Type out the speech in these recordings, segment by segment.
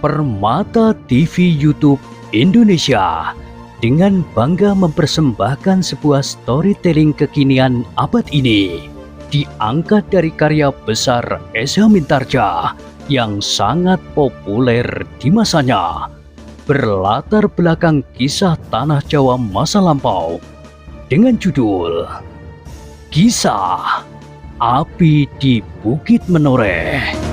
Permata TV YouTube Indonesia dengan bangga mempersembahkan sebuah storytelling kekinian abad ini, diangkat dari karya besar Esa Mintarja yang sangat populer di masanya, berlatar belakang kisah tanah Jawa masa lampau dengan judul Kisah Api di Bukit Menoreh.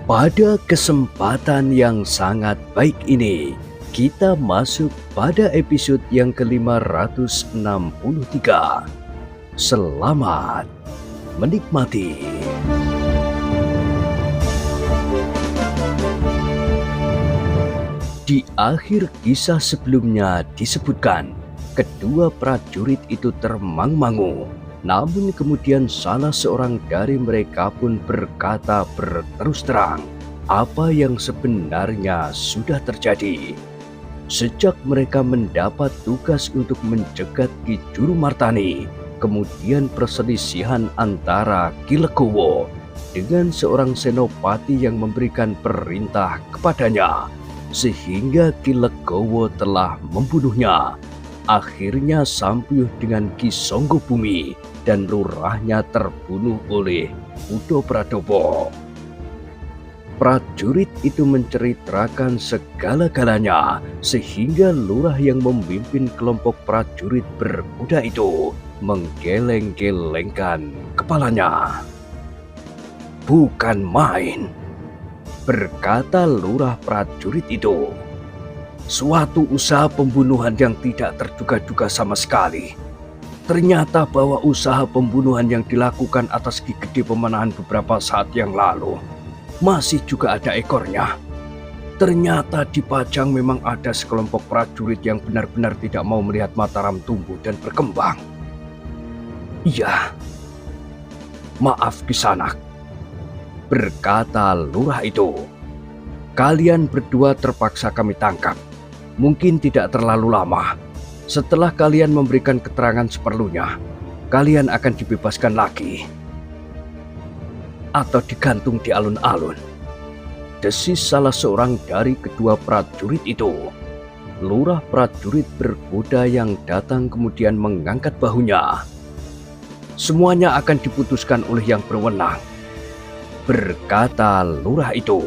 Pada kesempatan yang sangat baik ini, kita masuk pada episode yang ke-563. Selamat menikmati. Di akhir kisah sebelumnya disebutkan, kedua prajurit itu termangu-mangu. Namun kemudian salah seorang dari mereka pun berkata berterus terang apa yang sebenarnya sudah terjadi. Sejak mereka mendapat tugas untuk mencegat Ki Jurumartani, kemudian perselisihan antara Ki Legowo dengan seorang senopati yang memberikan perintah kepadanya, sehingga Ki Legowo telah membunuhnya. Akhirnya Sampuyuh dengan Ki Songgobumi dan lurahnya terbunuh oleh Udo Pradopo. Prajurit itu menceritakan segala-galanya sehingga lurah yang memimpin kelompok prajurit berkuda itu menggeleng-gelengkan kepalanya. "Bukan main," berkata lurah prajurit itu. "Suatu usaha pembunuhan yang tidak terduga-duga sama sekali. Ternyata bahwa usaha pembunuhan yang dilakukan atas Ki Gede Pemanahan beberapa saat yang lalu masih juga ada ekornya. Ternyata di Pajang memang ada sekelompok prajurit yang benar-benar tidak mau melihat Mataram tumbuh dan berkembang. Iya, maaf Kisanak," berkata lurah itu. "Kalian berdua terpaksa kami tangkap. Mungkin tidak terlalu lama. Setelah kalian memberikan keterangan seperlunya, kalian akan dibebaskan lagi. Atau digantung di alun-alun," desis salah seorang dari kedua prajurit itu. Lurah prajurit berkuda yang datang kemudian mengangkat bahunya. "Semuanya akan diputuskan oleh yang berwenang," berkata lurah itu.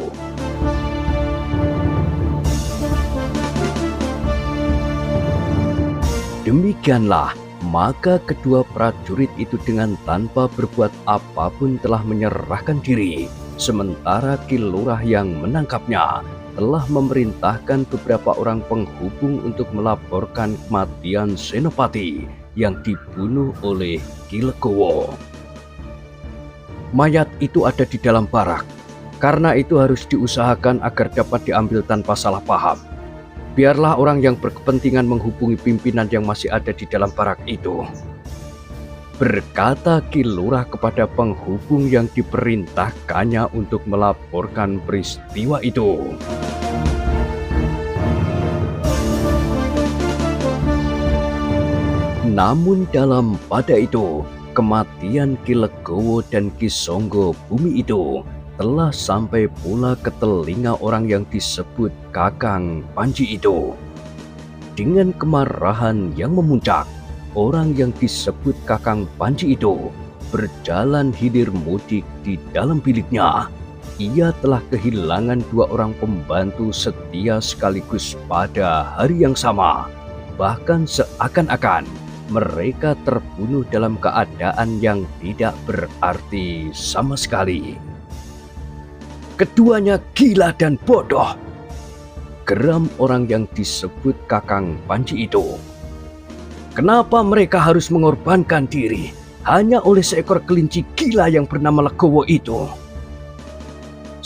Demikianlah, maka kedua prajurit itu dengan tanpa berbuat apapun telah menyerahkan diri, sementara Ki Lurah yang menangkapnya telah memerintahkan beberapa orang penghubung untuk melaporkan kematian senopati yang dibunuh oleh Ki Legowo. Mayat itu ada di dalam barak, karena itu harus diusahakan agar dapat diambil tanpa salah paham. Biarlah orang yang berkepentingan menghubungi pimpinan yang masih ada di dalam barak itu," berkata Ki Lurah kepada penghubung yang diperintahkannya untuk melaporkan peristiwa itu. Namun pada itu, kematian Ki Legowo dan Ki Songgobumi itu telah sampai pula ke telinga orang yang disebut Kakang Panji itu. Dengan kemarahan yang memuncak, orang yang disebut Kakang Panji itu berjalan hilir mudik di dalam biliknya. Ia telah kehilangan dua orang pembantu setia sekaligus pada hari yang sama. Bahkan seakan-akan mereka terbunuh dalam keadaan yang tidak berarti sama sekali. "Keduanya gila dan bodoh," geram orang yang disebut Kakang Panji itu. "Kenapa mereka harus mengorbankan diri hanya oleh seekor kelinci gila yang bernama Legowo itu?"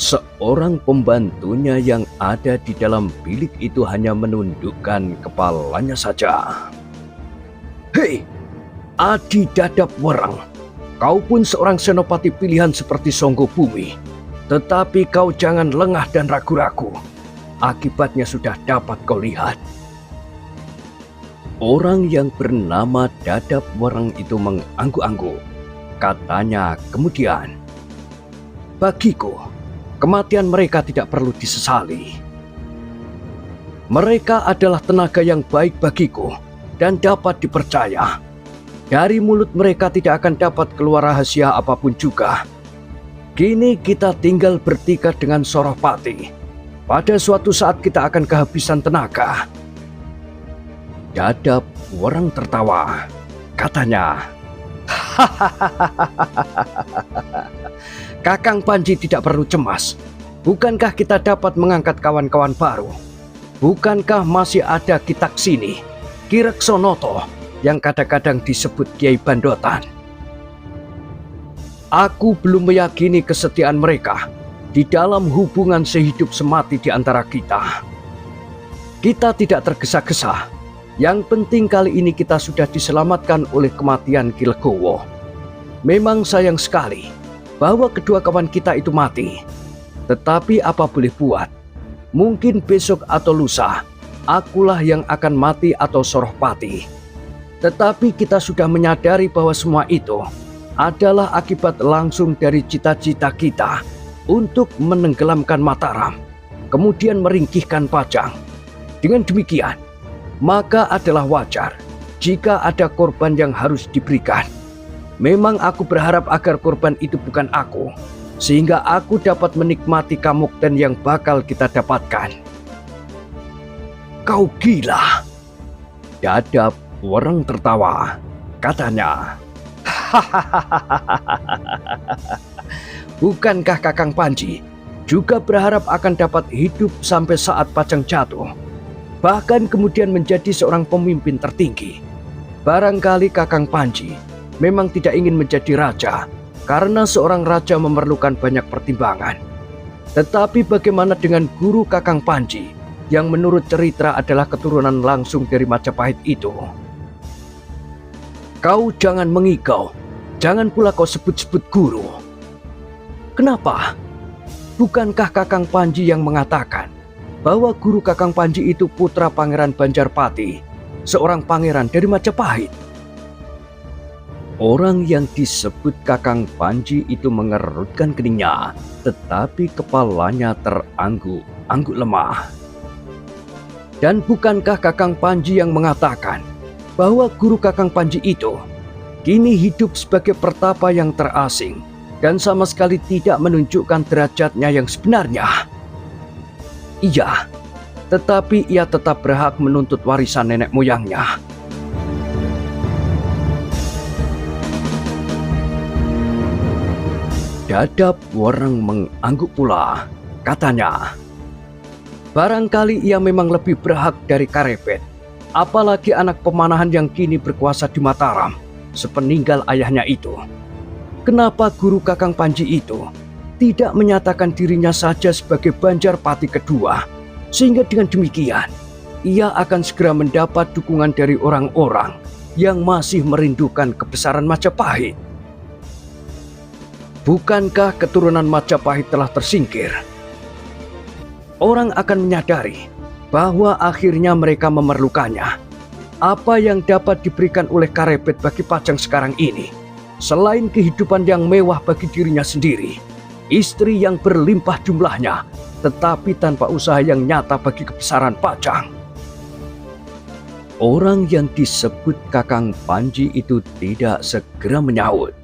Seorang pembantunya yang ada di dalam bilik itu hanya menundukkan kepalanya saja. "Hei, Adi Dadap Wereng, kau pun seorang senopati pilihan seperti Songgobumi. Tetapi kau jangan lengah dan ragu-ragu. Akibatnya sudah dapat kau lihat." Orang yang bernama Dadap Wereng itu mengangguk-angguk. Katanya kemudian, bagiku, kematian mereka tidak perlu disesali. Mereka adalah tenaga yang baik bagiku dan dapat dipercaya. Dari mulut mereka tidak akan dapat keluar rahasia apapun juga. Kini kita tinggal bertiga dengan Sorohpati. Pada suatu saat kita akan kehabisan tenaga. Dadap Wereng tertawa. Katanya, Kakang Panji tidak perlu cemas. Bukankah kita dapat mengangkat kawan-kawan baru? Bukankah masih ada Kitaksini, Ki Reksonoto, yang kadang-kadang disebut Kiai Bandotan? Aku belum meyakini kesetiaan mereka di dalam hubungan sehidup semati di antara kita. Kita tidak tergesa-gesa. Yang penting kali ini kita sudah diselamatkan oleh kematian Ki Legowo. Memang sayang sekali bahwa kedua kawan kita itu mati. Tetapi apa boleh buat? Mungkin besok atau lusa, akulah yang akan mati atau Sorohpati. Tetapi kita sudah menyadari bahwa semua itu adalah akibat langsung dari cita-cita kita untuk menenggelamkan Mataram, kemudian meringkihkan Pajang. Dengan demikian, maka adalah wajar jika ada korban yang harus diberikan. Memang aku berharap agar korban itu bukan aku, sehingga aku dapat menikmati kamukten yang bakal kita dapatkan. Kau gila. Dadap Wereng tertawa. Katanya, bukankah Kakang Panji juga berharap akan dapat hidup sampai saat Pajang jatuh, bahkan kemudian menjadi seorang pemimpin tertinggi? Barangkali Kakang Panji memang tidak ingin menjadi raja, karena seorang raja memerlukan banyak pertimbangan. Tetapi bagaimana dengan guru Kakang Panji yang menurut cerita adalah keturunan langsung dari Majapahit itu? Kau jangan mengigau, jangan pula kau sebut-sebut guru. Kenapa? Bukankah Kakang Panji yang mengatakan bahwa guru Kakang Panji itu putra Pangeran Banjarpati, seorang pangeran dari Majapahit? Orang yang disebut Kakang Panji itu mengerutkan keningnya, tetapi kepalanya terangguk-angguk lemah. Dan bukankah Kakang Panji yang mengatakan bahwa guru Kakang Panji itu kini hidup sebagai pertapa yang terasing dan sama sekali tidak menunjukkan derajatnya yang sebenarnya? Iya, tetapi ia tetap berhak menuntut warisan nenek moyangnya. Dadap Wereng mengangguk pula. Katanya, barangkali ia memang lebih berhak dari Karepet, apalagi anak pemanahan yang kini berkuasa di Mataram sepeninggal ayahnya itu. Kenapa guru Kakang Panji itu tidak menyatakan dirinya saja sebagai Banjarpati kedua, sehingga dengan demikian ia akan segera mendapat dukungan dari orang-orang yang masih merindukan kebesaran Majapahit? Bukankah keturunan Majapahit telah tersingkir? Orang akan menyadari bahwa akhirnya mereka memerlukannya. Apa yang dapat diberikan oleh Karepet bagi Pajang sekarang ini, selain kehidupan yang mewah bagi dirinya sendiri, istri yang berlimpah jumlahnya, tetapi tanpa usaha yang nyata bagi kebesaran Pajang? Orang yang disebut Kakang Panji itu tidak segera menyaut.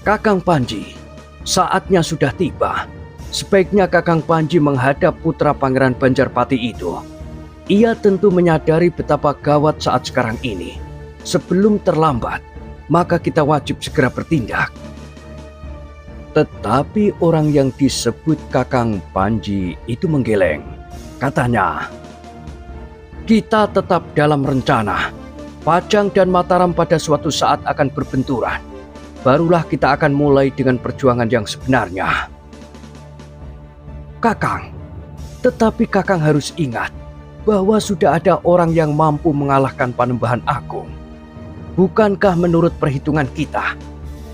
Kakang Panji, saatnya sudah tiba. Sebaiknya Kakang Panji menghadap putra Pangeran Banjarpati itu. Ia tentu menyadari betapa gawat saat sekarang ini. Sebelum terlambat, maka kita wajib segera bertindak. Tetapi orang yang disebut Kakang Panji itu menggeleng. Katanya, kita tetap dalam rencana. Pajang dan Mataram pada suatu saat akan berbenturan. Barulah kita akan mulai dengan perjuangan yang sebenarnya. Kakang, tetapi Kakang harus ingat bahwa sudah ada orang yang mampu mengalahkan Panembahan Agung. Bukankah menurut perhitungan kita,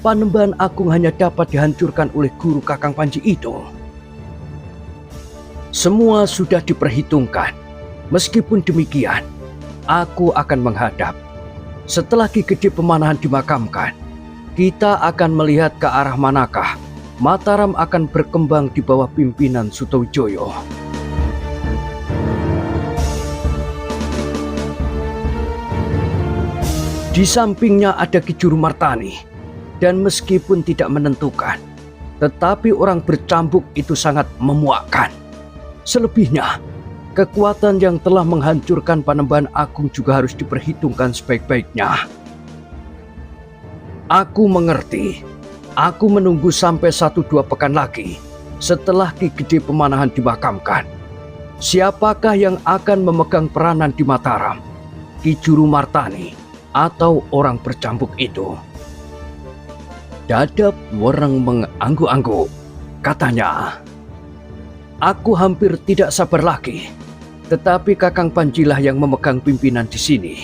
Panembahan Agung hanya dapat dihancurkan oleh guru Kakang Panji itu? Semua sudah diperhitungkan. Meskipun demikian, aku akan menghadap. Setelah Ki Gede Pemanahan dimakamkan, kita akan melihat ke arah manakah Mataram akan berkembang di bawah pimpinan Sutawijaya. Di sampingnya ada Ki Juru Martani, dan meskipun tidak menentukan, tetapi orang bercambuk itu sangat memuakkan. Selebihnya, kekuatan yang telah menghancurkan Panembahan Agung juga harus diperhitungkan sebaik-baiknya. Aku mengerti. Aku menunggu sampai 1-2 pekan lagi setelah Ki Gede Pemanahan dimakamkan. Siapakah yang akan memegang peranan di Mataram? Ki Juru Martani atau orang bercambuk itu? Dadap Wereng mengangguk-angguk. Katanya, aku hampir tidak sabar lagi. Tetapi Kakang Panjilah yang memegang pimpinan di sini.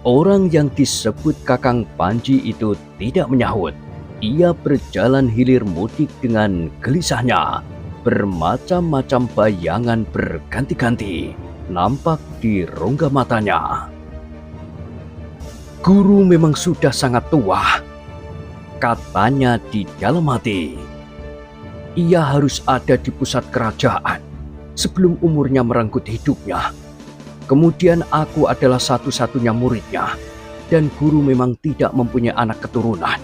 Orang yang disebut Kakang Panji itu tidak menyahut. Ia berjalan hilir mudik dengan gelisahnya. Bermacam-macam bayangan berganti-ganti nampak di rongga matanya. Guru memang sudah sangat tua, katanya di dalam hati. Ia harus ada di pusat kerajaan sebelum umurnya merenggut hidupnya. Kemudian aku adalah satu-satunya muridnya, dan guru memang tidak mempunyai anak keturunan.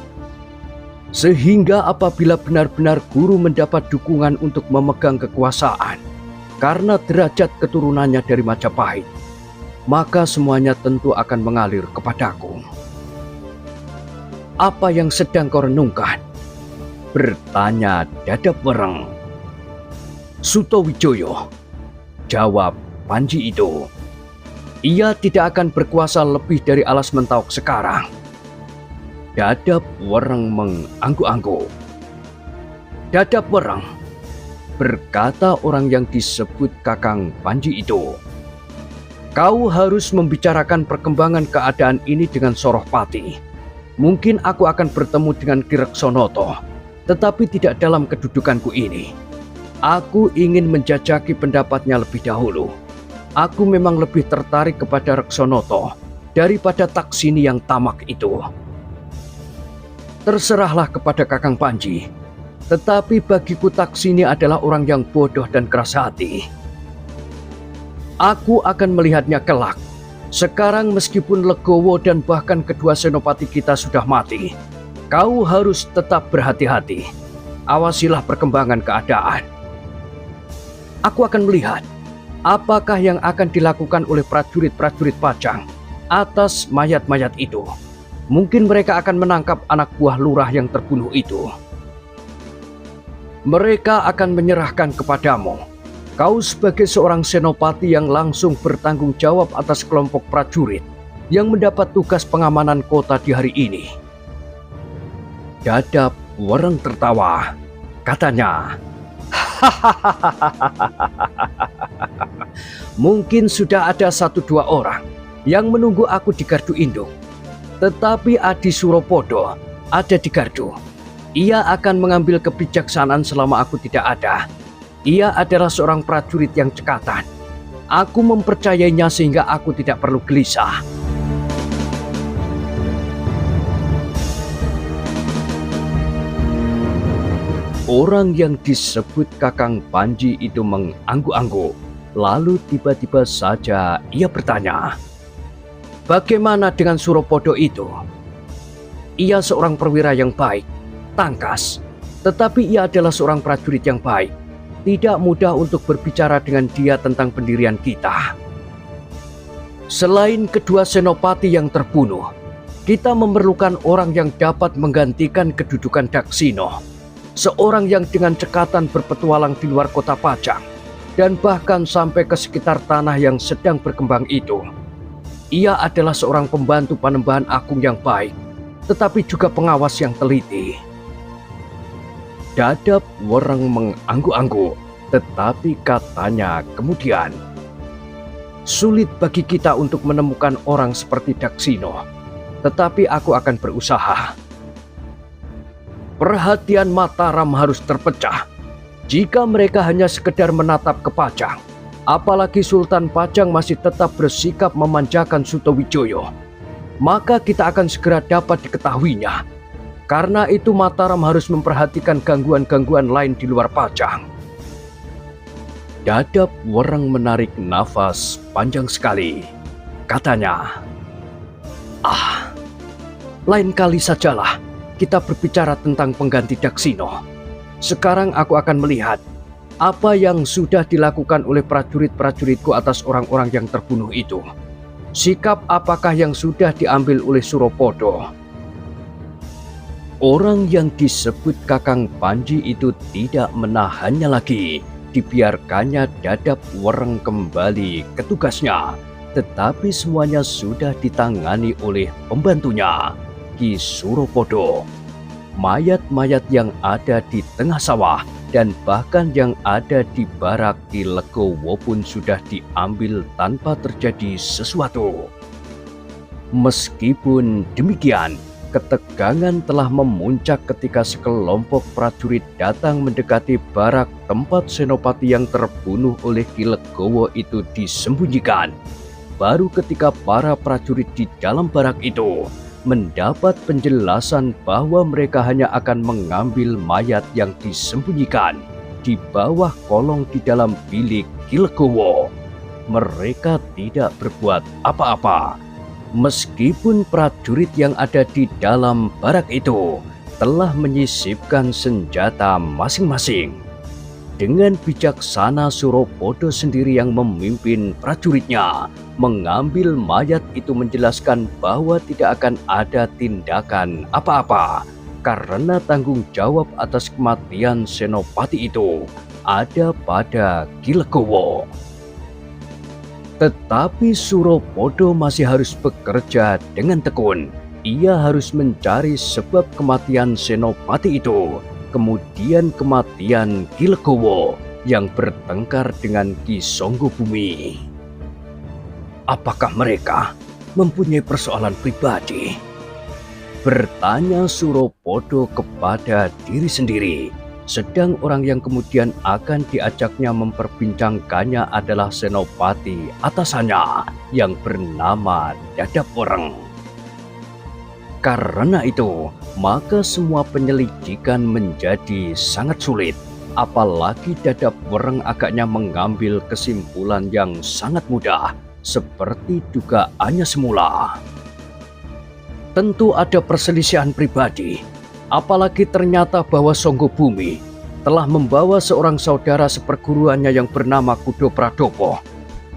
Sehingga apabila benar-benar guru mendapat dukungan untuk memegang kekuasaan karena derajat keturunannya dari Majapahit, maka semuanya tentu akan mengalir kepadaku. Apa yang sedang kau renungkan? Bertanya Dadap Wereng. Sutawijaya, jawab Panji itu. Ia tidak akan berkuasa lebih dari Alas Mentawuk sekarang. Dadap Wereng mengangguk-angguk. Dadap Wereng, berkata orang yang disebut Kakang Panji itu. Kau harus membicarakan perkembangan keadaan ini dengan Sorowpati. Mungkin aku akan bertemu dengan Ki Reksonoto, tetapi tidak dalam kedudukanku ini. Aku ingin menjajaki pendapatnya lebih dahulu. Aku memang lebih tertarik kepada Reksonoto daripada Taksini yang tamak itu. Terserahlah kepada Kakang Panji, tetapi bagiku Taksini adalah orang yang bodoh dan keras hati. Aku akan melihatnya kelak. Sekarang meskipun Legowo dan bahkan kedua senopati kita sudah mati, kau harus tetap berhati-hati. Awasilah perkembangan keadaan. Aku akan melihat apakah yang akan dilakukan oleh prajurit-prajurit Pajang atas mayat-mayat itu. Mungkin mereka akan menangkap anak buah lurah yang terbunuh itu. Mereka akan menyerahkan kepadamu. Kau sebagai seorang senopati yang langsung bertanggung jawab atas kelompok prajurit yang mendapat tugas pengamanan kota di hari ini. Dadap Wereng tertawa. Katanya, mungkin sudah ada 1-2 orang yang menunggu aku di gardu induk. Tetapi Adi Suropodo ada di gardu. Ia akan mengambil kebijaksanaan selama aku tidak ada. Ia adalah seorang prajurit yang cekatan. Aku mempercayainya sehingga aku tidak perlu gelisah. Orang yang disebut Kakang Panji itu mengangguk-angguk. Lalu tiba-tiba saja ia bertanya, bagaimana dengan Suropodo itu? Ia seorang perwira yang baik, tangkas, tetapi ia adalah seorang prajurit yang baik. Tidak mudah untuk berbicara dengan dia tentang pendirian kita. Selain kedua senopati yang terbunuh, kita memerlukan orang yang dapat menggantikan kedudukan Daksina. Seorang yang dengan cekatan berpetualang di luar kota Pajang, dan bahkan sampai ke sekitar tanah yang sedang berkembang itu. Ia adalah seorang pembantu Panembahan Agung yang baik, tetapi juga pengawas yang teliti. Dadap Wereng mengangguk-angguk, tetapi katanya kemudian, sulit bagi kita untuk menemukan orang seperti Daksina, tetapi aku akan berusaha. Perhatian Mataram harus terpecah. Jika mereka hanya sekedar menatap ke Pajang, apalagi Sultan Pajang masih tetap bersikap memanjakan Sutawijaya, maka kita akan segera dapat diketahuinya. Karena itu Mataram harus memperhatikan gangguan-gangguan lain di luar Pajang. Dadap Wereng menarik nafas panjang sekali. Katanya, lain kali sajalah kita berbicara tentang pengganti Daksina. Sekarang aku akan melihat apa yang sudah dilakukan oleh prajurit-prajuritku atas orang-orang yang terbunuh itu. Sikap apakah yang sudah diambil oleh Suropodo? Orang yang disebut Kakang Panji itu tidak menahannya lagi. Dibiarkannya Dadap Wereng kembali ke tugasnya. Tetapi semuanya sudah ditangani oleh pembantunya, Ki Suropodo. Mayat-mayat yang ada di tengah sawah dan bahkan yang ada di barak Ki Legowo pun sudah diambil tanpa terjadi sesuatu. Meskipun demikian, ketegangan telah memuncak ketika sekelompok prajurit datang mendekati barak tempat Senopati yang terbunuh oleh Ki Legowo itu disembunyikan. Baru ketika para prajurit di dalam barak itu mendapat penjelasan bahwa mereka hanya akan mengambil mayat yang disembunyikan di bawah kolong di dalam bilik Ki Legowo, mereka tidak berbuat apa-apa. Meskipun prajurit yang ada di dalam barak itu telah menyisipkan senjata masing-masing. Dengan bijaksana Suropodo sendiri yang memimpin prajuritnya mengambil mayat itu, menjelaskan bahwa tidak akan ada tindakan apa-apa karena tanggung jawab atas kematian Senopati itu ada pada Ki Legowo. Tetapi Suropodo masih harus bekerja dengan tekun. Ia harus mencari sebab kematian Senopati itu, kemudian kematian Ki Legowo yang bertengkar dengan Ki Songgobumi. Apakah mereka mempunyai persoalan pribadi? Bertanya Suropodo kepada diri sendiri. Sedang orang yang kemudian akan diajaknya memperbincangkannya adalah Senopati atasannya yang bernama Dadap Wereng. Karena itu, maka semua penyelidikan menjadi sangat sulit. Apalagi Dadap Wereng agaknya mengambil kesimpulan yang sangat mudah, seperti dugaannya semula. Tentu ada perselisihan pribadi, apalagi ternyata bahwa Songgobumi telah membawa seorang saudara seperguruannya yang bernama Kudo Pradopo,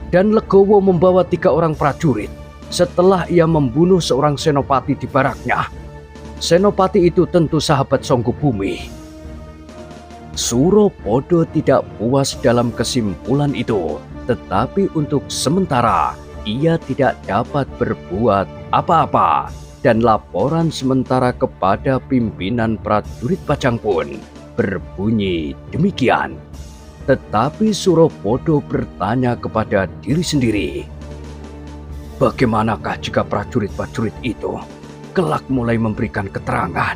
dan Legowo membawa 3 orang prajurit setelah ia membunuh seorang senopati di baraknya. Senopati itu tentu sahabat Songgobumi. Suropodo tidak puas dalam kesimpulan itu, tetapi untuk sementara ia tidak dapat berbuat apa-apa, dan laporan sementara kepada pimpinan prajurit Pajang pun berbunyi demikian. Tetapi Suropodo bertanya kepada diri sendiri, bagaimanakah jika prajurit-prajurit itu kelak mulai memberikan keterangan?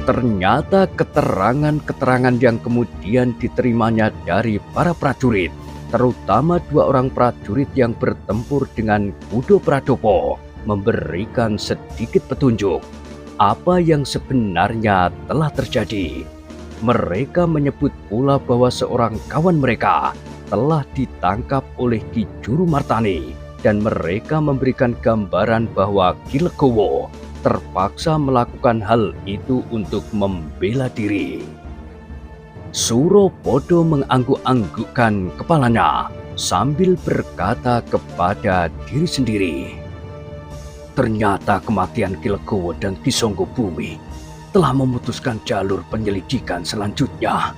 Ternyata keterangan-keterangan yang kemudian diterimanya dari para prajurit, terutama 2 orang prajurit yang bertempur dengan Kudo Pradopo, memberikan sedikit petunjuk apa yang sebenarnya telah terjadi. Mereka menyebut pula bahwa seorang kawan mereka telah ditangkap oleh Ki Juru Martani, dan mereka memberikan gambaran bahwa Ki Legowo terpaksa melakukan hal itu untuk membela diri. Suropodo mengangguk-anggukkan kepalanya sambil berkata kepada diri sendiri, ternyata kematian Ki Legowo dan Ki Songgobumi telah memutuskan jalur penyelidikan selanjutnya.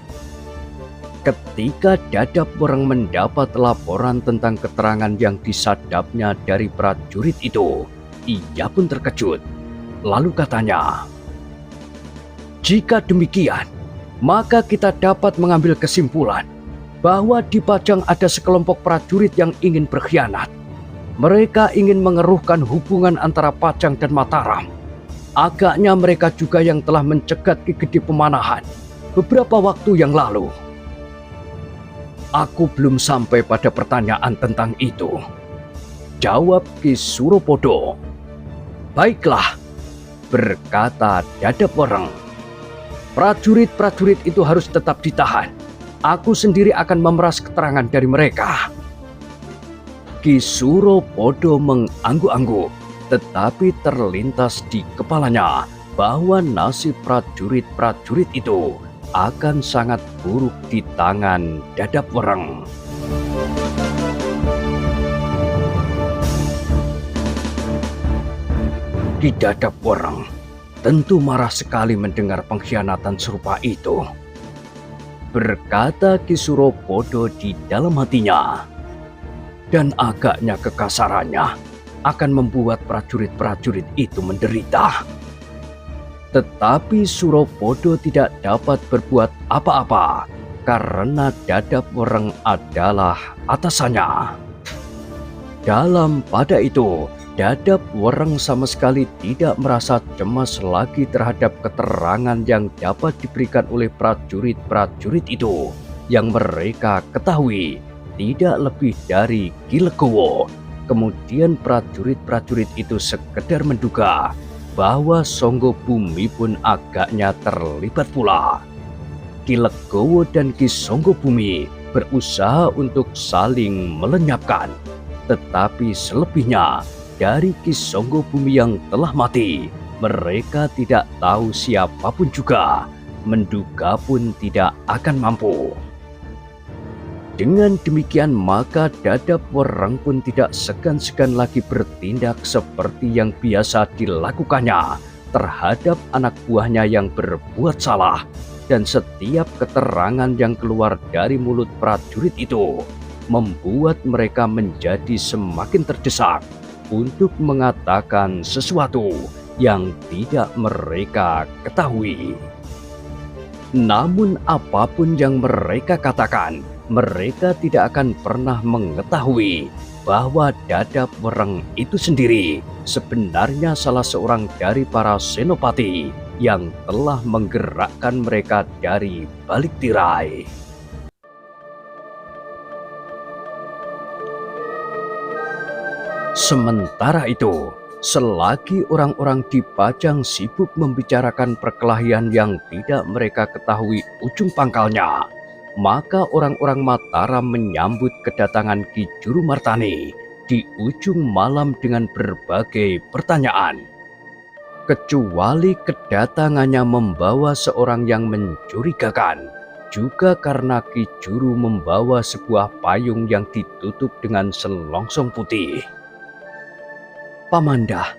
Ketika Dadap Wereng mendapat laporan tentang keterangan yang disadapnya dari prajurit itu, ia pun terkejut. Lalu katanya, jika demikian, maka kita dapat mengambil kesimpulan bahwa di Pajang ada sekelompok prajurit yang ingin berkhianat. Mereka ingin mengeruhkan hubungan antara Pajang dan Mataram. Agaknya mereka juga yang telah mencegat Ki Gede Pemanahan beberapa waktu yang lalu. Aku belum sampai pada pertanyaan tentang itu, jawab Ki Suropodo. Baiklah, berkata Dadap Wereng. Prajurit-prajurit itu harus tetap ditahan. Aku sendiri akan memeras keterangan dari mereka. Ki Suropodo mengangguk-angguk, tetapi terlintas di kepalanya bahwa nasib prajurit-prajurit itu akan sangat buruk di tangan Dadap Wereng. Ki Dadap Wereng tentu marah sekali mendengar pengkhianatan serupa itu. Berkata Ki Suropodo di dalam hatinya, dan agaknya kekasarannya akan membuat prajurit-prajurit itu menderita. Tetapi Suropodo tidak dapat berbuat apa-apa karena Dadap Wereng adalah atasannya. Dalam pada itu, Dadap Wereng sama sekali tidak merasa cemas lagi terhadap keterangan yang dapat diberikan oleh prajurit-prajurit itu, yang mereka ketahui tidak lebih dari Ki Legowo. Kemudian prajurit-prajurit itu sekedar menduga bahwa Songgobumi pun agaknya terlibat pula. Ki Legowo dan Ki Songgobumi berusaha untuk saling melenyapkan, tetapi selebihnya dari Ki Songgobumi yang telah mati, mereka tidak tahu siapapun juga, menduga pun tidak akan mampu. Dengan demikian maka Dadap Wereng pun tidak segan-segan lagi bertindak seperti yang biasa dilakukannya terhadap anak buahnya yang berbuat salah, dan setiap keterangan yang keluar dari mulut prajurit itu membuat mereka menjadi semakin terdesak untuk mengatakan sesuatu yang tidak mereka ketahui. Namun apapun yang mereka katakan, mereka tidak akan pernah mengetahui bahwa Dadap Wereng itu sendiri sebenarnya salah seorang dari para senopati yang telah menggerakkan mereka dari balik tirai. Sementara itu, selagi orang-orang di Pajang sibuk membicarakan perkelahian yang tidak mereka ketahui ujung pangkalnya, maka orang-orang Mataram menyambut kedatangan Ki Juru Martani di ujung malam dengan berbagai pertanyaan. Kecuali kedatangannya membawa seorang yang mencurigakan, juga karena Ki Juru membawa sebuah payung yang ditutup dengan selongsong putih. Pamanda,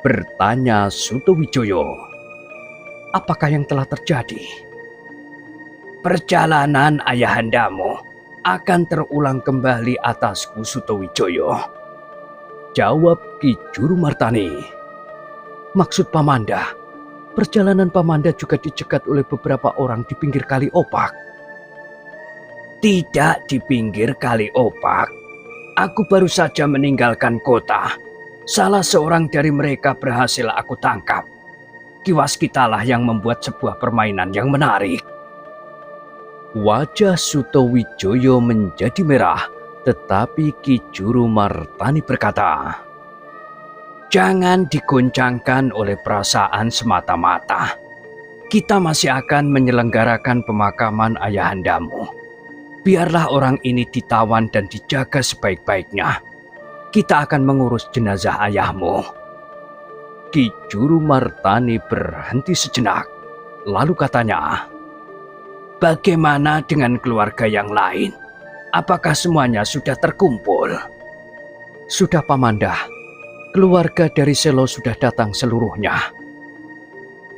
bertanya Sutowijoyo, apakah yang telah terjadi? Perjalanan ayahandamu akan terulang kembali atasku, Sutowijoyo, jawab Ki Juru Martani. Maksud Pamanda, perjalanan Pamanda juga dicegat oleh beberapa orang di pinggir Kali Opak. Tidak di pinggir Kali Opak. Aku baru saja meninggalkan kota. Salah seorang dari mereka berhasil aku tangkap. Ki Waskitalah yang membuat sebuah permainan yang menarik. Wajah Sutowijoyo menjadi merah, tetapi Ki Juru Martani berkata, jangan digoncangkan oleh perasaan semata-mata. Kita masih akan menyelenggarakan pemakaman ayahandamu. Biarlah orang ini ditawan dan dijaga sebaik-baiknya. Kita akan mengurus jenazah ayahmu. Ki Juru Martani berhenti sejenak, lalu katanya, bagaimana dengan keluarga yang lain? Apakah semuanya sudah terkumpul? Sudah, Pamanda. Keluarga dari Selo sudah datang seluruhnya.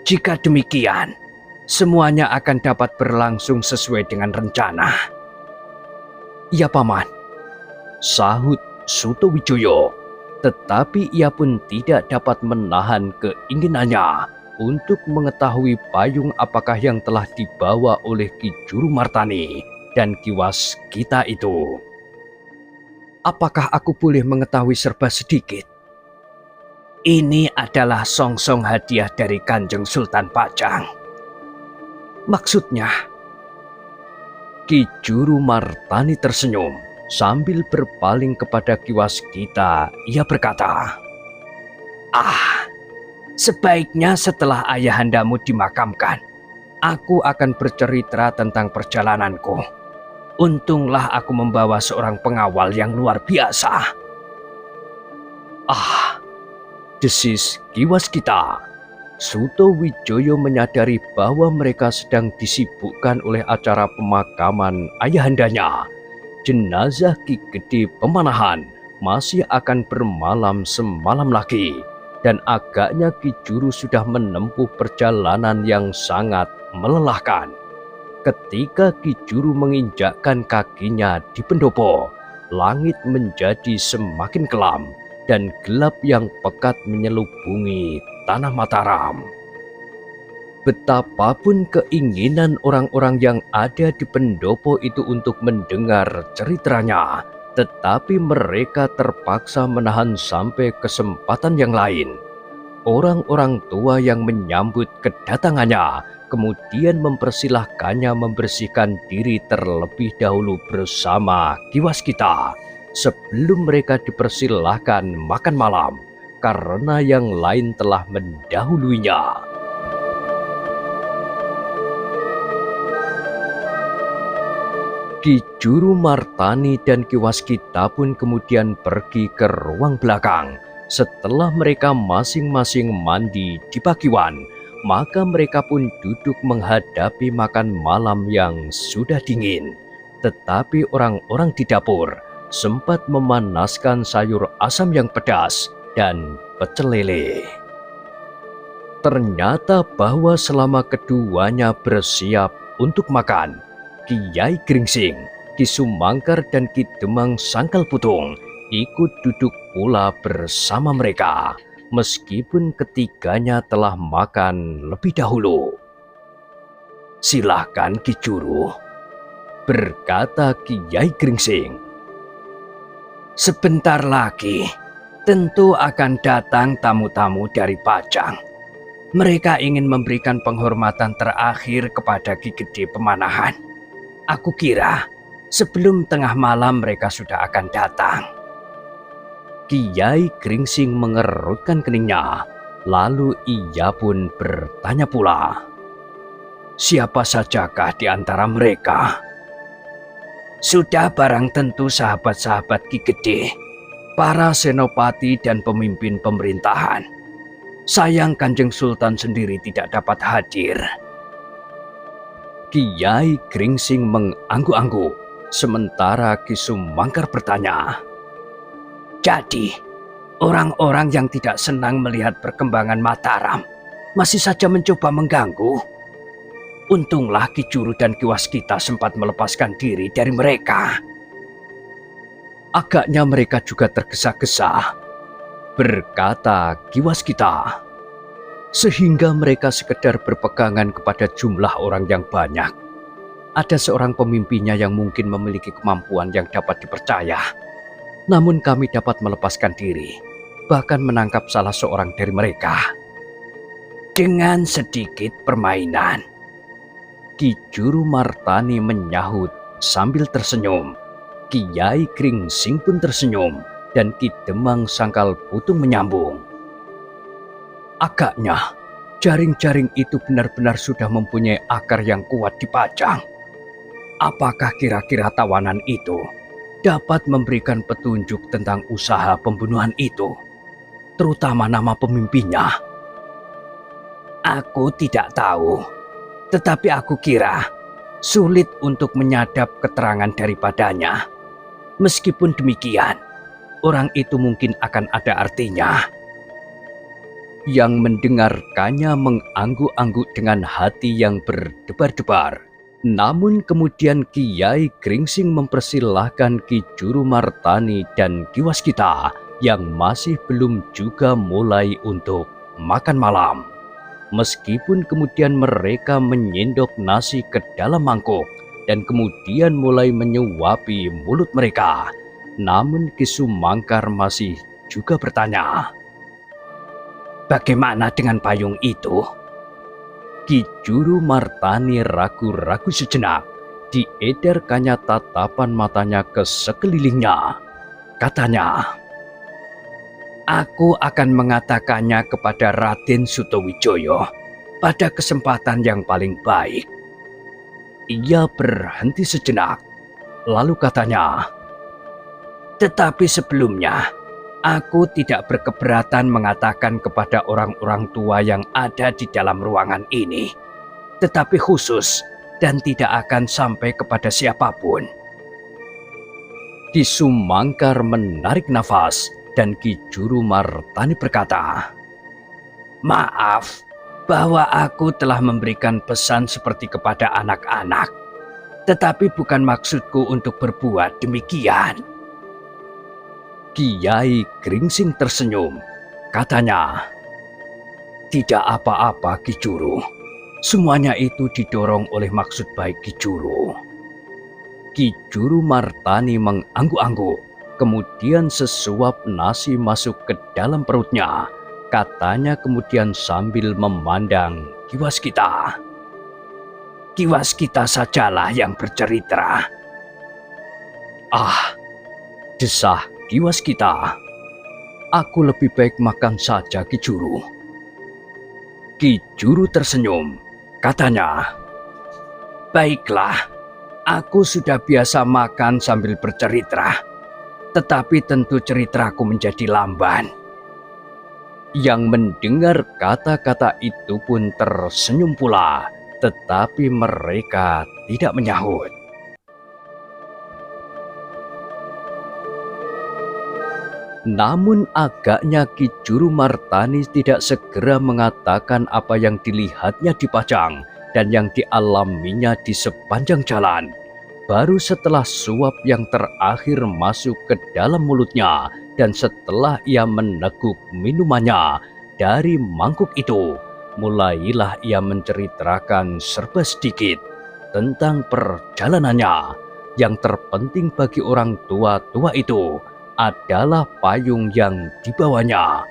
Jika demikian, semuanya akan dapat berlangsung sesuai dengan rencana. Ya, Paman, sahut Sutowijoyo, tetapi ia pun tidak dapat menahan keinginannya untuk mengetahui payung apakah yang telah dibawa oleh Ki Juru Martani dan Ki Waskita itu. Apakah aku boleh mengetahui serba sedikit? Ini adalah songsong hadiah dari Kanjeng Sultan Pajang. Maksudnya, Ki Juru Martani tersenyum sambil berpaling kepada Ki Waskita. Ia berkata, sebaiknya setelah ayahandamu dimakamkan, aku akan bercerita tentang perjalananku. Untunglah aku membawa seorang pengawal yang luar biasa. Desis Ki Waskita. Suto Wijoyo menyadari bahwa mereka sedang disibukkan oleh acara pemakaman ayahandanya. Jenazah Ki Gede Pemanahan masih akan bermalam semalam lagi, dan agaknya Ki Juru sudah menempuh perjalanan yang sangat melelahkan. Ketika Ki Juru menginjakkan kakinya di pendopo, langit menjadi semakin kelam dan gelap yang pekat menyelubungi tanah Mataram. Betapapun keinginan orang-orang yang ada di pendopo itu untuk mendengar ceritanya, tetapi mereka terpaksa menahan sampai kesempatan yang lain. Orang-orang tua yang menyambut kedatangannya kemudian mempersilahkannya membersihkan diri terlebih dahulu bersama Ki Waskita sebelum mereka dipersilahkan makan malam, karena yang lain telah mendahuluinya. Ki Juru Martani dan Ki Waskita pun kemudian pergi ke ruang belakang. Setelah mereka masing-masing mandi di Pakiwan, maka mereka pun duduk menghadapi makan malam yang sudah dingin. Tetapi orang-orang di dapur sempat memanaskan sayur asam yang pedas dan pecel lele. Ternyata bahwa selama keduanya bersiap untuk makan, Kiai Gringsing, Ki Sumangkar, dan Ki Demang Sangkal Putung ikut duduk pula bersama mereka, meskipun ketiganya telah makan lebih dahulu. "Silahkan Ki Juru," berkata Kiai Gringsing. "Sebentar lagi tentu akan datang tamu-tamu dari Pajang. Mereka ingin memberikan penghormatan terakhir kepada Ki Gede Pemanahan. Aku kira sebelum tengah malam mereka sudah akan datang." Kiai Gringsing mengerutkan keningnya, lalu ia pun bertanya pula, "Siapa sajakah di antara mereka?" "Sudah barang tentu sahabat-sahabat Ki Gede, para senopati dan pemimpin pemerintahan. Sayang Kanjeng Sultan sendiri tidak dapat hadir." Kiai Gringsing mengangguk-angguk, sementara Ki Sumangkar bertanya, "Jadi, orang-orang yang tidak senang melihat perkembangan Mataram masih saja mencoba mengganggu? Untunglah Ki Juru dan Ki Waskita sempat melepaskan diri dari mereka." "Agaknya mereka juga tergesa-gesa," berkata Ki Waskita, "sehingga mereka sekedar berpegangan kepada jumlah orang yang banyak. Ada seorang pemimpinnya yang mungkin memiliki kemampuan yang dapat dipercaya. Namun kami dapat melepaskan diri, bahkan menangkap salah seorang dari mereka dengan sedikit permainan." Ki Juru Martani menyahut sambil tersenyum. Kiai Gringsing pun tersenyum, dan Ki Demang Sangkal Putung menyambung, "Agaknya jaring-jaring itu benar-benar sudah mempunyai akar yang kuat di Pajang. Apakah kira-kira tawanan itu dapat memberikan petunjuk tentang usaha pembunuhan itu, terutama nama pemimpinnya?" "Aku tidak tahu, tetapi aku kira sulit untuk menyadap keterangan daripadanya. Meskipun demikian, orang itu mungkin akan ada artinya." Yang mendengarkannya mengangguk-angguk dengan hati yang berdebar-debar. Namun kemudian Kiai Gringsing mempersilahkan Ki Juru Martani dan Ki Waskita yang masih belum juga mulai untuk makan malam. Meskipun kemudian mereka menyendok nasi ke dalam mangkuk dan kemudian mulai menyuapi mulut mereka, namun Ki Sumangkar masih juga bertanya, "Bagaimana dengan payung itu?" Ki Juru Martani ragu-ragu sejenak, Diedarkannya tatapan matanya ke sekelilingnya. Katanya, "Aku akan mengatakannya kepada Raden Sutawijaya pada kesempatan yang paling baik." Ia berhenti sejenak, lalu katanya, "Tetapi sebelumnya, aku tidak berkeberatan mengatakan kepada orang-orang tua yang ada di dalam ruangan ini, tetapi khusus dan tidak akan sampai kepada siapapun." Ki Sumangkar menarik nafas dan Ki Juru Martani berkata, "Maaf bahwa aku telah memberikan pesan seperti kepada anak-anak, tetapi bukan maksudku untuk berbuat demikian." Kiai Gringsing tersenyum. Katanya, "Tidak apa-apa Ki Juru. Semuanya itu didorong oleh maksud baik Ki Juru." Ki Juru Martani mengangguk-angguk, kemudian sesuap nasi masuk ke dalam perutnya. Katanya kemudian sambil memandang Ki Waskita, "Ki Waskita sajalah yang bercerita." "Ah," desah Ki Waskita, "aku lebih baik makan saja Ki Juru." Ki Juru tersenyum. Katanya, "Baiklah, aku sudah biasa makan sambil bercerita, tetapi tentu ceritaku menjadi lamban." Yang mendengar kata-kata itu pun tersenyum pula, tetapi mereka tidak menyahut. Namun agaknya Ki Juru Martani tidak segera mengatakan apa yang dilihatnya di Pajang dan yang dialaminya di sepanjang jalan. Baru setelah suap yang terakhir masuk ke dalam mulutnya dan setelah ia meneguk minumannya dari mangkuk itu, mulailah ia menceritakan serba sedikit tentang perjalanannya. Yang terpenting bagi orang tua-tua itu adalah payung yang dibawanya,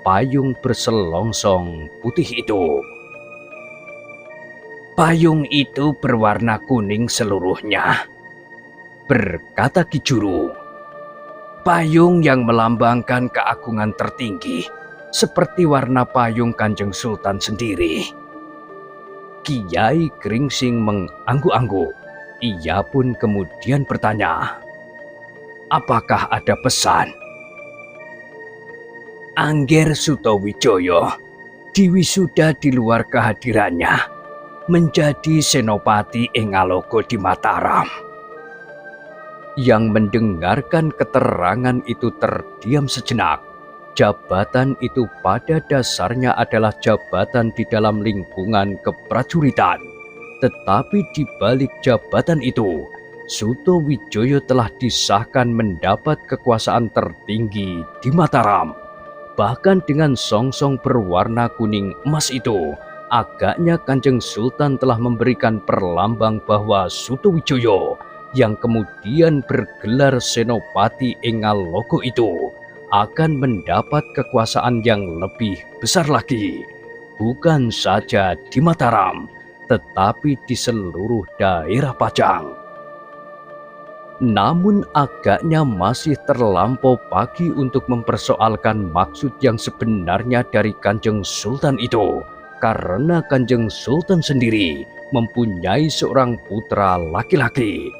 payung berselongsong putih itu. "Payung itu berwarna kuning seluruhnya," berkata Ki Juru. "Payung yang melambangkan keagungan tertinggi, seperti warna payung Kanjeng Sultan sendiri." Kiai Gringsing mengangguk-angguk. Ia pun kemudian bertanya, "Apakah ada pesan?" "Angger Sutawijaya diwisuda di luar kehadirannya menjadi senopati ing Ngaloka di Mataram." Yang mendengarkan keterangan itu terdiam sejenak. Jabatan itu pada dasarnya adalah jabatan di dalam lingkungan keprajuritan. Tetapi di balik jabatan itu, Sutawijaya telah disahkan mendapat kekuasaan tertinggi di Mataram. Bahkan dengan songsong berwarna kuning emas itu, agaknya Kanjeng Sultan telah memberikan perlambang bahwa Sutawijaya yang kemudian bergelar Senopati ing Ngaloka itu akan mendapat kekuasaan yang lebih besar lagi, bukan saja di Mataram, tetapi di seluruh daerah Pajang. Namun agaknya masih terlampau pagi untuk mempersoalkan maksud yang sebenarnya dari Kanjeng Sultan itu, karena Kanjeng Sultan sendiri mempunyai seorang putra laki-laki.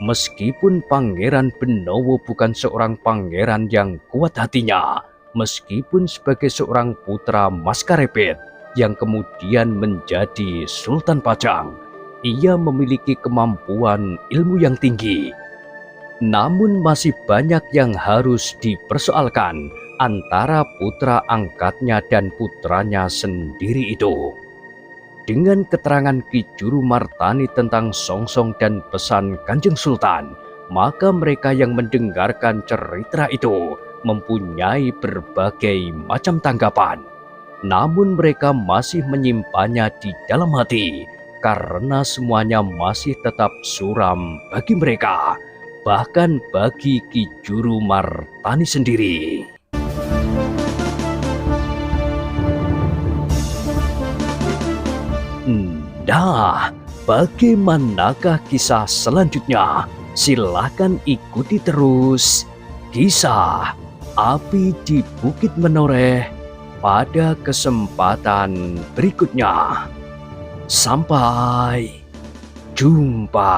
Meskipun Pangeran Benowo bukan seorang pangeran yang kuat hatinya, meskipun sebagai seorang putra Maskarepet yang kemudian menjadi Sultan Pajang, ia memiliki kemampuan ilmu yang tinggi. Namun masih banyak yang harus dipersoalkan antara putra angkatnya dan putranya sendiri itu. Dengan keterangan Ki Juru Martani tentang songsong dan pesan Kanjeng Sultan, maka mereka yang mendengarkan cerita itu mempunyai berbagai macam tanggapan. Namun mereka masih menyimpannya di dalam hati, karena semuanya masih tetap suram bagi mereka, bahkan bagi Ki Juru Martani sendiri. Nah, Bagaimanakah kisah selanjutnya? Silahkan ikuti terus kisah Api di Bukit Menoreh pada kesempatan berikutnya. Sampai jumpa.